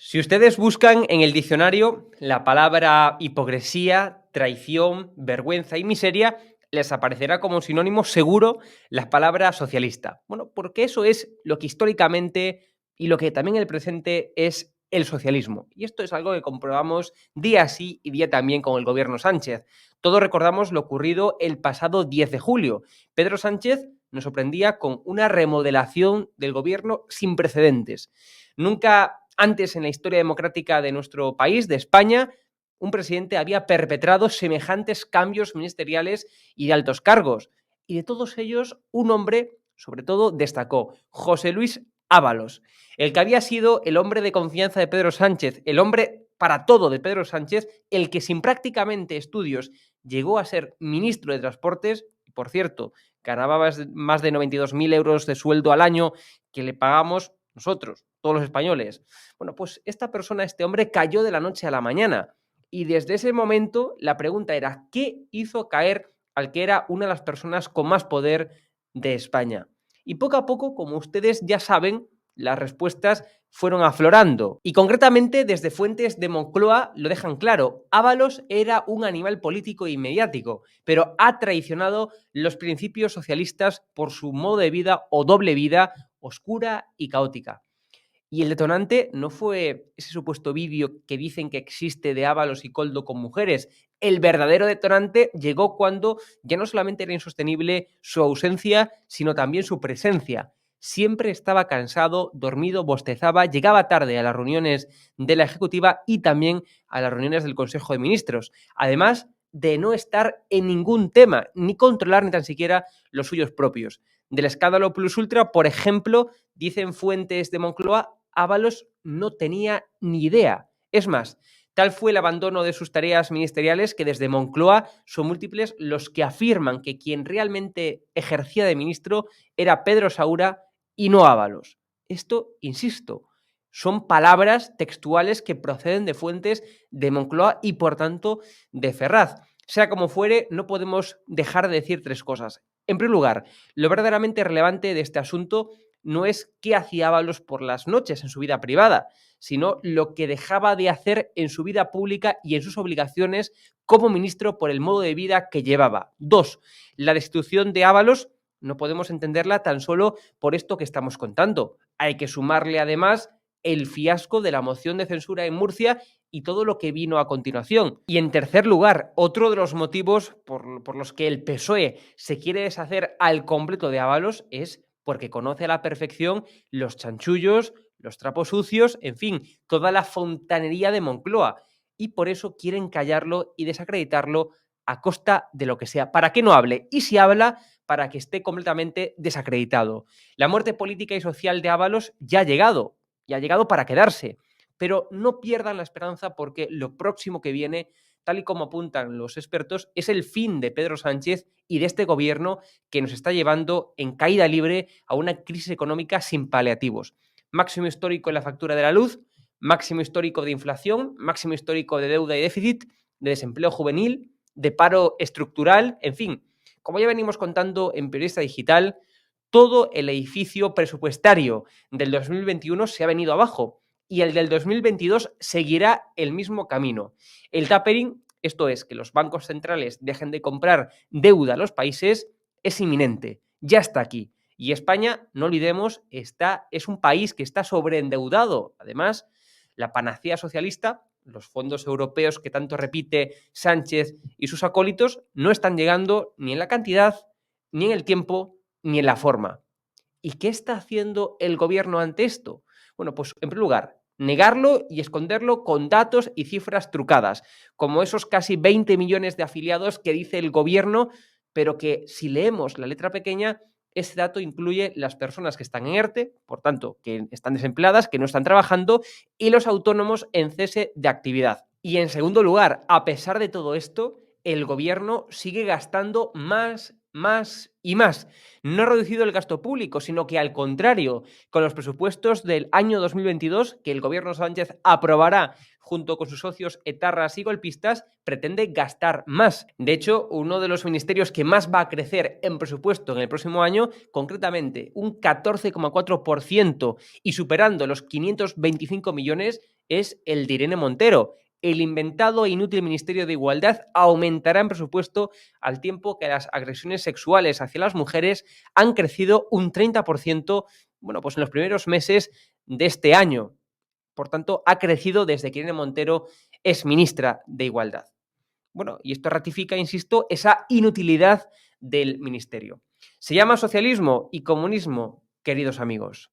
Si ustedes buscan en el diccionario la palabra hipocresía, traición, vergüenza y miseria, les aparecerá como sinónimo seguro la palabra socialista. Bueno, porque eso es lo que históricamente y lo que también en el presente es el socialismo. Y esto es algo que comprobamos día sí y día también con el gobierno Sánchez. Todos recordamos lo ocurrido el pasado 10 de julio. Pedro Sánchez nos sorprendía con una remodelación del gobierno sin precedentes. Nunca antes en la historia democrática de nuestro país, de España, un presidente había perpetrado semejantes cambios ministeriales y de altos cargos. Y de todos ellos, un hombre, sobre todo, destacó, José Luis Ábalos, el que había sido el hombre de confianza de Pedro Sánchez, el hombre para todo de Pedro Sánchez, el que sin prácticamente estudios llegó a ser ministro de Transportes, y por cierto, ganaba más de 92.000 euros de sueldo al año que le pagamos nosotros, todos los españoles. Bueno, pues esta persona, este hombre, cayó de la noche a la mañana. Y desde ese momento la pregunta era, ¿qué hizo caer al que era una de las personas con más poder de España? Y poco a poco, como ustedes ya saben, las respuestas fueron aflorando. Y concretamente desde fuentes de Moncloa lo dejan claro. Ábalos era un animal político y mediático, pero ha traicionado los principios socialistas por su modo de vida o doble vida oscura y caótica. Y el detonante no fue ese supuesto vídeo que dicen que existe de Ábalos y Koldo con mujeres. El verdadero detonante llegó cuando ya no solamente era insostenible su ausencia, sino también su presencia. Siempre estaba cansado, dormido, bostezaba, llegaba tarde a las reuniones de la Ejecutiva y también a las reuniones del Consejo de Ministros. Además de no estar en ningún tema, ni controlar ni tan siquiera los suyos propios. Del escándalo Plus Ultra, por ejemplo, dicen fuentes de Moncloa, Ábalos no tenía ni idea. Es más, tal fue el abandono de sus tareas ministeriales que desde Moncloa son múltiples los que afirman que quien realmente ejercía de ministro era Pedro Saura y no Ábalos. Esto, insisto, son palabras textuales que proceden de fuentes de Moncloa y, por tanto, de Ferraz. Sea como fuere, no podemos dejar de decir tres cosas. En primer lugar, lo verdaderamente relevante de este asunto no es qué hacía Ábalos por las noches en su vida privada, sino lo que dejaba de hacer en su vida pública y en sus obligaciones como ministro por el modo de vida que llevaba. Dos, la destitución de Ábalos no podemos entenderla tan solo por esto que estamos contando. Hay que sumarle además el fiasco de la moción de censura en Murcia y todo lo que vino a continuación. Y en tercer lugar, otro de los motivos por los que el PSOE se quiere deshacer al completo de Ábalos es porque conoce a la perfección los chanchullos, los trapos sucios, en fin, toda la fontanería de Moncloa. Y por eso quieren callarlo y desacreditarlo a costa de lo que sea, para que no hable. Y si habla, para que esté completamente desacreditado. La muerte política y social de Ábalos ya ha llegado, y ha llegado para quedarse. Pero no pierdan la esperanza porque lo próximo que viene, tal y como apuntan los expertos, es el fin de Pedro Sánchez y de este gobierno que nos está llevando en caída libre a una crisis económica sin paliativos. Máximo histórico en la factura de la luz, máximo histórico de inflación, máximo histórico de deuda y déficit, de desempleo juvenil, de paro estructural, en fin, como ya venimos contando en Periodista Digital, todo el edificio presupuestario del 2021 se ha venido abajo y el del 2022 seguirá el mismo camino. El tapering, esto es, que los bancos centrales dejen de comprar deuda a los países, es inminente, ya está aquí. Y España, no olvidemos, es un país que está sobreendeudado. Además, la panacea socialista, los fondos europeos que tanto repite Sánchez y sus acólitos, no están llegando ni en la cantidad, ni en el tiempo, ni en la forma. ¿Y qué está haciendo el gobierno ante esto? Bueno, pues en primer lugar, negarlo y esconderlo con datos y cifras trucadas, como esos casi 20 millones de afiliados que dice el gobierno, pero que si leemos la letra pequeña, ese dato incluye las personas que están en ERTE, por tanto, que están desempleadas, que no están trabajando, y los autónomos en cese de actividad. Y en segundo lugar, a pesar de todo esto, el gobierno sigue gastando más y más. No ha reducido el gasto público, sino que al contrario, con los presupuestos del año 2022, que el gobierno Sánchez aprobará junto con sus socios etarras y golpistas, pretende gastar más. De hecho, uno de los ministerios que más va a crecer en presupuesto en el próximo año, concretamente un 14,4% y superando los 525 millones, es el de Irene Montero. El inventado e inútil Ministerio de Igualdad aumentará en presupuesto al tiempo que las agresiones sexuales hacia las mujeres han crecido un 30%, bueno, pues en los primeros meses de este año. Por tanto, ha crecido desde que Irene Montero es ministra de Igualdad. Bueno, y esto ratifica, insisto, esa inutilidad del ministerio. Se llama socialismo y comunismo, queridos amigos.